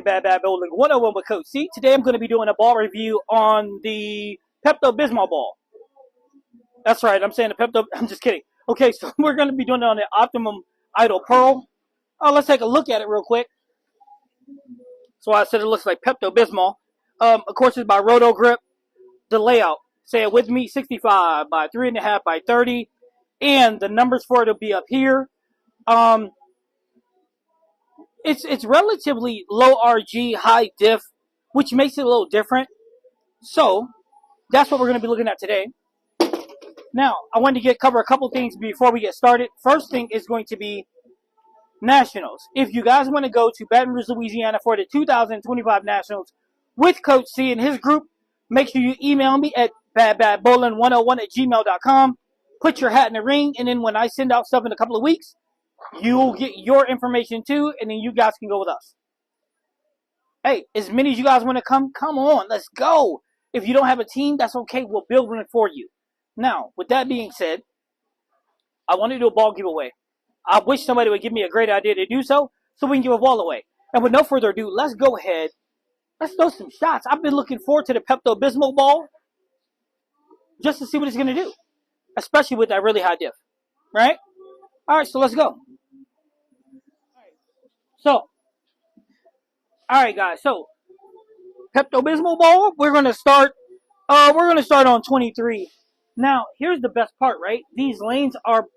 to Bad Bowling 101 with Coach C. Today I'm going to be doing a ball review on the Pepto-Bismol ball. That's right, I'm saying the Pepto, I'm just kidding. Okay, so we're going to be doing it on the Optimum Idol Pearl. Let's take a look at it real quick. So I said it looks like Pepto-Bismol. Of course, it's by Roto grip. The layout, say it with me, 65 by 3.5 by 30. And the numbers for it will be up here. It's relatively low RG, high diff, which makes it a little different. So that's what we're going to be looking at today. Now, I wanted to cover a couple things before we get started. First thing is going to be Nationals. If you guys want to go to Baton Rouge, Louisiana for the 2025 Nationals with Coach C and his group, make sure you email me at badbowling101@gmail.com. Put your hat in the ring, and then when I send out stuff in a couple of weeks, you'll get your information too, and then you guys can go with us. Hey, as many as you guys want to come on, let's go. If you don't have a team, that's okay. We'll build one for you. Now, with that being said, I want to do a ball giveaway. I wish somebody would give me a great idea to do so we can give a ball away. And with no further ado, let's go ahead. Let's throw some shots. I've been looking forward to the Pepto-Bismol ball just to see what it's going to do, especially with that really high diff, right? All right, so let's go. All right, guys. So, Pepto-Bismol ball. We're gonna start on 23. Now, here's the best part, right? These lanes are.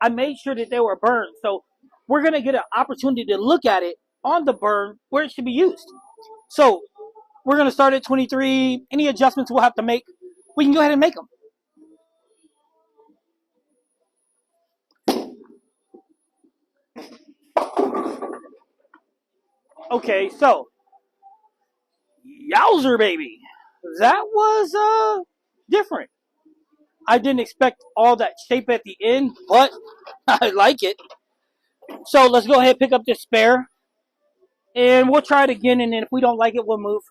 I made sure that they were burned, so we're gonna get an opportunity to look at it on the burn where it should be used. So, we're gonna start at 23. Any adjustments we'll have to make, we can go ahead and make them. Okay, so yowzer, baby. That was different. I didn't expect all that shape at the end, but I like it. So let's go ahead and pick up this spare. And we'll try it again, and then if we don't like it, we'll move.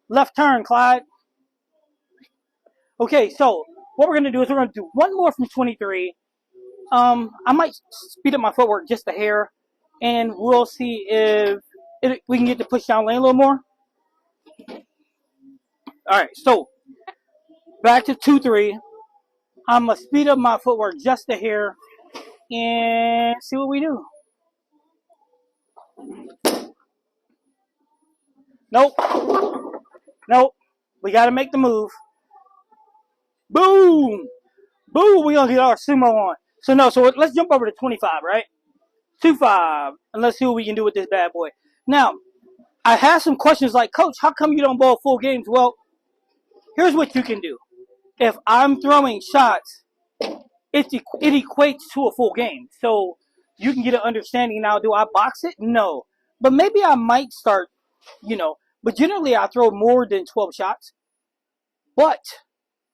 Left turn, Clyde. Okay, so what we're going to do is we're going to do one more from 23. I might speed up my footwork just a hair, and we'll see if we can get the push down lane a little more. All right, so back to 2-3. I'm going to speed up my footwork just a hair and see what we do. Nope. We got to make the move. Boom. We're going to get our sumo on. So let's jump over to 25, right? 2-5. And let's see what we can do with this bad boy. Now, I have some questions like, Coach, how come you don't bowl full games? Well, here's what you can do. If I'm throwing shots, it equates to a full game. So you can get an understanding now. Do I box it? No. But maybe I might start, But generally, I throw more than 12 shots. But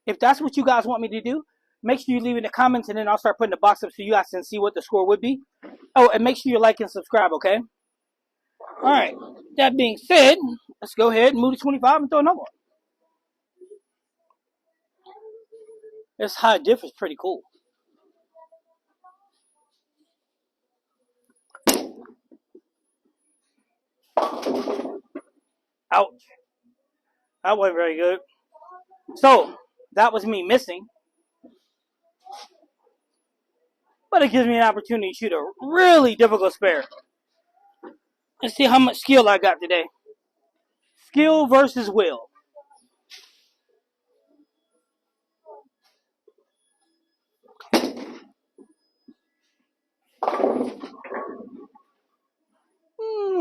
if that's what you guys want me to do, make sure you leave in the comments, and then I'll start putting the box up so you guys can see what the score would be. Oh, and make sure you like and subscribe, okay? All right. That being said, let's go ahead and move to 25 and throw another one. This high diff is pretty cool. Ouch. That wasn't very good. So, that was me missing. But it gives me an opportunity to shoot a really difficult spare. Let's see how much skill I got today. Skill versus will.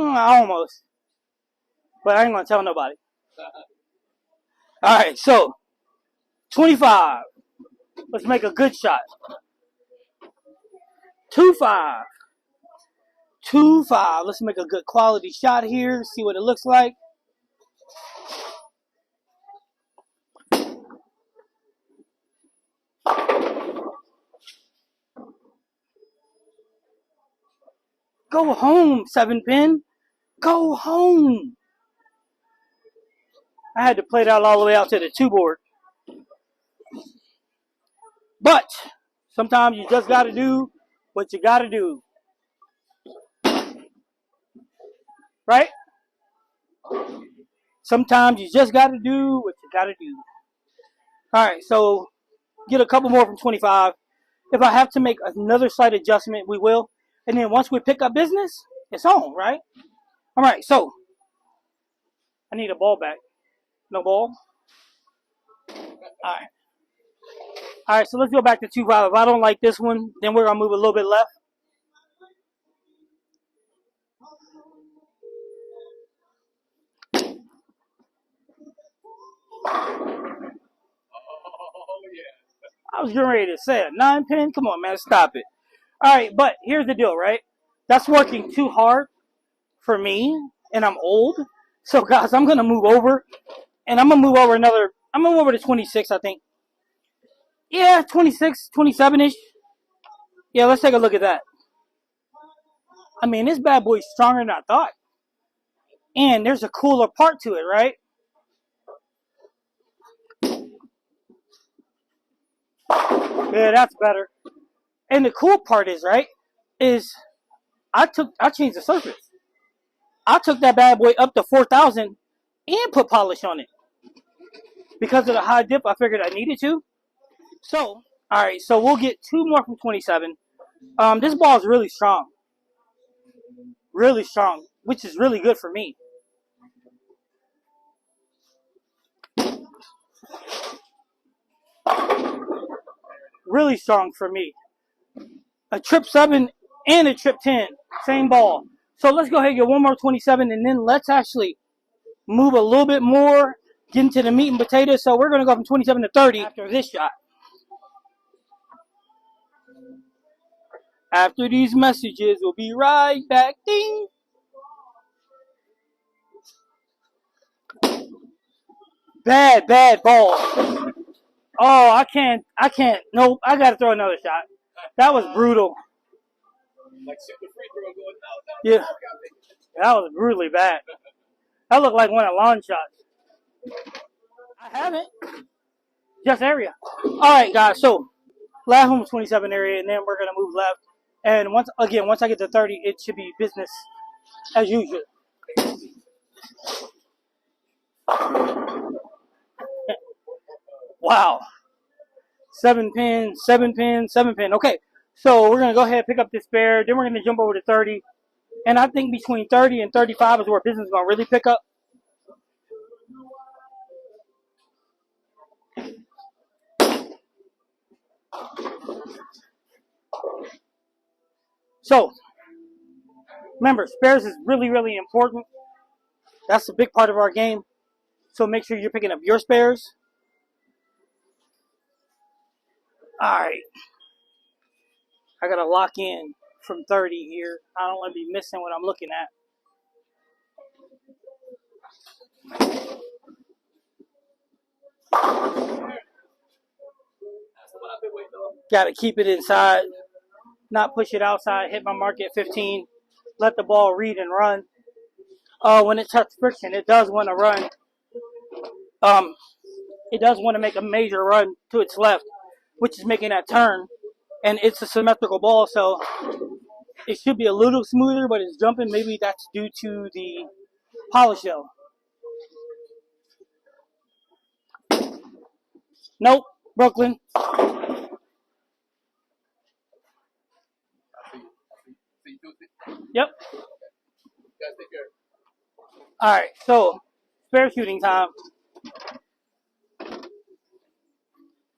Almost. But I ain't going to tell nobody. All right, so 25. Let's make a good shot. 2-5. Let's make a good quality shot here. See what it looks like. Go home, 7-pin. Go home. I had to play that all the way out to the 2 board. But Sometimes you just got to do what you got to do. Right? Sometimes you just got to do what you got to do. All right, so get a couple more from 25. If I have to make another slight adjustment, we will. And then once we pick up business, it's on, right? All right, so I need a ball back. No ball? All right. All right, so let's go back to 2-5. If I don't like this one, then we're going to move a little bit left. I was getting ready to say a 9-pin. Come on, man, stop it. All right, but here's the deal, right? That's working too hard for me, and I'm old. So, guys, I'm going to move over, and I'm going to move over to 26, I think. Yeah, 26, 27-ish. Yeah, let's take a look at that. I mean, this bad boy's stronger than I thought. And there's a cooler part to it, right? Yeah, that's better. And the cool part is, right, is I changed the surface. I took that bad boy up to 4,000 and put polish on it. Because of the high dip, I figured I needed to. So, all right, so we'll get 2 more from 27. This ball is really strong. Really strong, which is really good for me. Really strong for me. A trip 7 and a trip 10. Same ball. So let's go ahead and get 1 more 27, and then let's actually move a little bit more, get into the meat and potatoes. So we're going to go from 27 to 30 after this shot. After these messages, we'll be right back. Ding! Bad ball. Oh, I can't. Nope, I got to throw another shot. That was brutal. Yeah, that was brutally bad. That looked like one of lawn shots. I haven't. Just area. All right, guys. So, last one was 27 area, and then we're going to move left. And once I get to 30, it should be business as usual. Wow. 7 pin, 7 pin, 7 pin. Okay, so we're going to go ahead and pick up this spare. Then we're going to jump over to 30. And I think between 30 and 35 is where business is going to really pick up. So, remember, spares is really, really important. That's a big part of our game. So make sure you're picking up your spares. All right. I got to lock in from 30 here. I don't want to be missing what I'm looking at. Got to keep it inside, not push it outside, hit my mark at 15, let the ball read and run. When it touches friction, it does want to run. It does want to make a major run to its left, which is making that turn. And it's a symmetrical ball, so it should be a little smoother, but it's jumping. Maybe that's due to the polish though. Nope, Brooklyn. Yep. All right, so spare shooting time.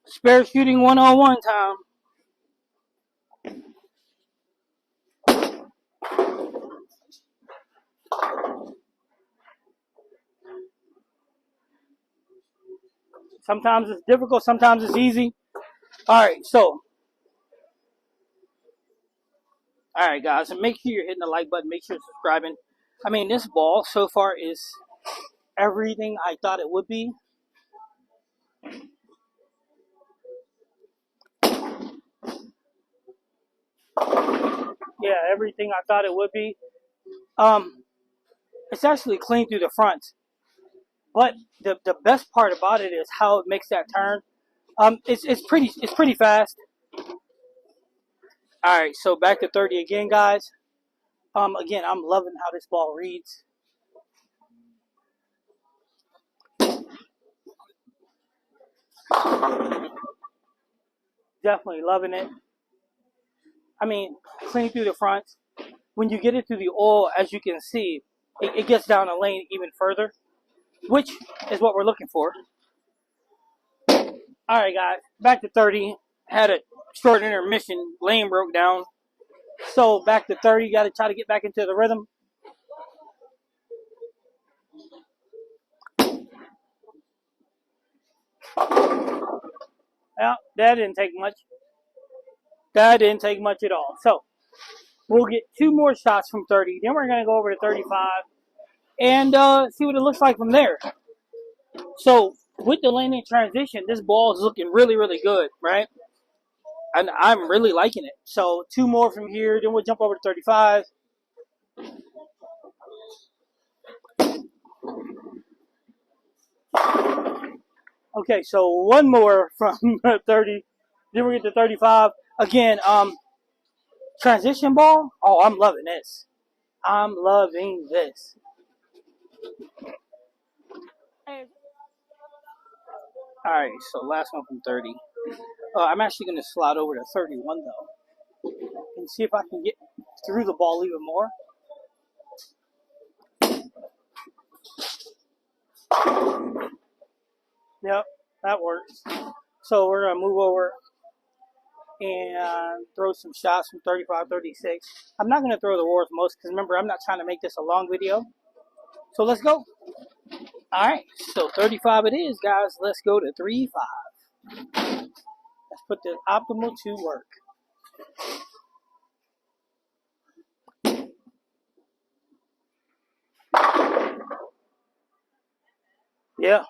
Spare shooting 101 time. Sometimes it's difficult, sometimes it's easy. All right, all right, guys, and make sure you're hitting the like button. Make sure you're subscribing. I mean, this ball so far is everything I thought it would be. Yeah, everything I thought it would be. It's actually clean through the front. But the best part about it is how it makes that turn. It's pretty fast. All right, so back to 30 again, guys. Again, I'm loving how this ball reads. Definitely loving it. I mean, clean through the front. When you get it through the oil, as you can see, it gets down the lane even further, which is what we're looking for. All right, guys, back to 30. Had a short intermission. Lane broke down. So back to 30. Got to try to get back into the rhythm. Yeah, that didn't take much. That didn't take much at all. So we'll get 2 more shots from 30. Then we're going to go over to 35 and see what it looks like from there. So with the landing transition, this ball is looking really, really good, right? And I'm really liking it. So 2 more from here. Then we'll jump over to 35. Okay, so 1 more from 30. Then we get to 35. Again, transition ball. Oh, I'm loving this. I'm loving this. All right, so last one from 30. I'm actually going to slide over to 31 though, and see if I can get through the ball even more. Yep, that works. So we're going to move over and throw some shots from 35, 36. I'm not going to throw the world's most because remember, I'm not trying to make this a long video. So let's go. All right, so 35 it is, guys. Let's go to 3-5. Let's put the optimal to work. Yeah,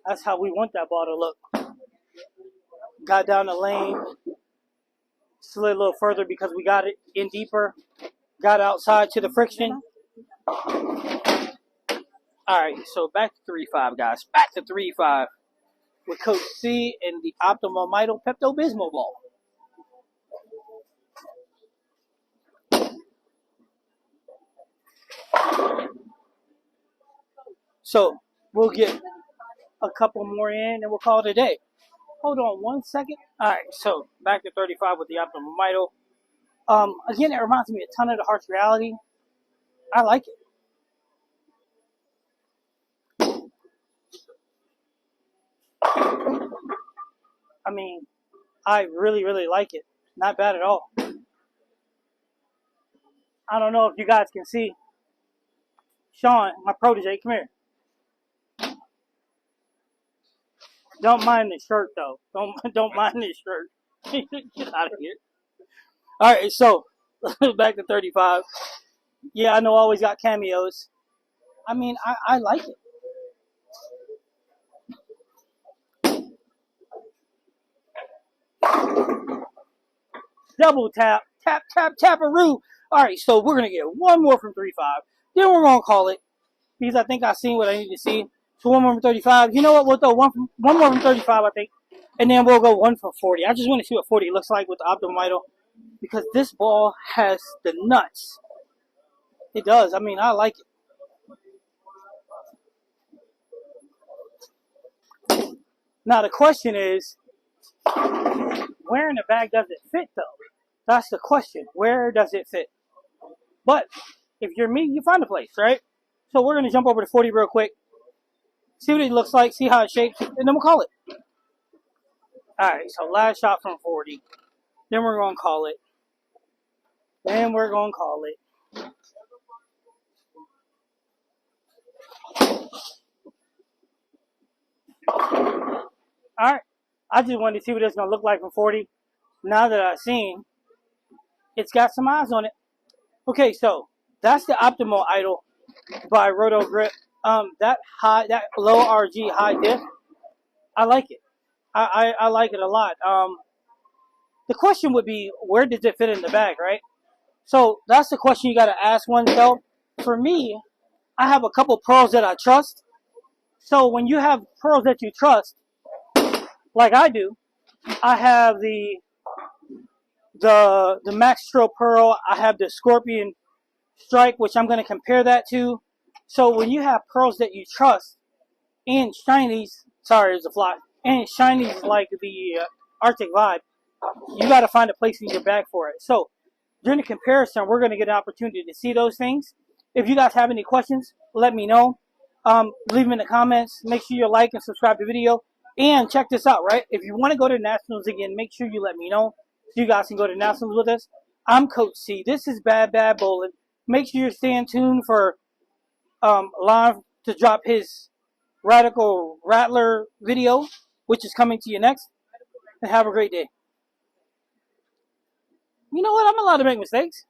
that's how we want that ball to look. Got down the lane, slid a little further because we got it in deeper. Got outside to the friction. All right, so back to 3-5, guys. Back to 3-5 with Coach C and the Optimum Idol Pepto-Bismol ball. So we'll get a couple more in and we'll call it a day. Hold on 1 second. All right, so back to 35 with the Optimum Idol. Again, it reminds me a ton of the Harsh Reality. I like it. I mean, I really, really like it. Not bad at all. I don't know if you guys can see. Sean, my protege, come here. Don't mind the shirt though. Don't mind this shirt. Get out of here. All right, so back to 35. Yeah, I know. Always got cameos. I mean, I like it. Double tap, tap, tap, taparoo. All right, so we're gonna get 1 more from 35. Then we're gonna call it because I think I've seen what I need to see. So 1 more from 35. You know what? We'll throw one more from 35, I think, and then we'll go 1 from 40. I just want to see what 40 looks like with the Optimum Idol because this ball has the nuts. It does. I mean, I like it. Now the question is, where in the bag does it fit though? That's the question. Where does it fit? But if you're me, you find a place, right? So we're going to jump over to 40 real quick. See what it looks like. See how it shapes. And then we'll call it. All right. So last shot from 40. Then we're going to call it. Then we're going to call it. All right. I just wanted to see what it's going to look like from 40. Now that I've seen, it's got some eyes on it. Okay, so that's the Optimal Idol by Roto Grip. That low RG high diff, I like it. I like it a lot. The question would be, where does it fit in the bag, right? So that's the question you got to ask oneself. For me, I have a couple pros that I trust. So when you have pros that you trust, like I do, I have the the Maxtro Pearl. I have the Scorpion Strike, which I'm going to compare that to. So when you have pearls that you trust and shinies, sorry, it's a fly, and shinies like the Arctic Vibe, you got to find a place in your bag for it. So during the comparison, we're going to get an opportunity to see those things. If you guys have any questions, let me know. Leave them in the comments. Make sure you like and subscribe to the video. And check this out, right? If you want to go to Nationals again, make sure you let me know so you guys can go to Nationals with us. I'm Coach C. This is Bad Bad Bowling. Make sure you're staying tuned for live to drop his Radical Rattler video, which is coming to you next. And have a great day. You know what? I'm allowed to make mistakes.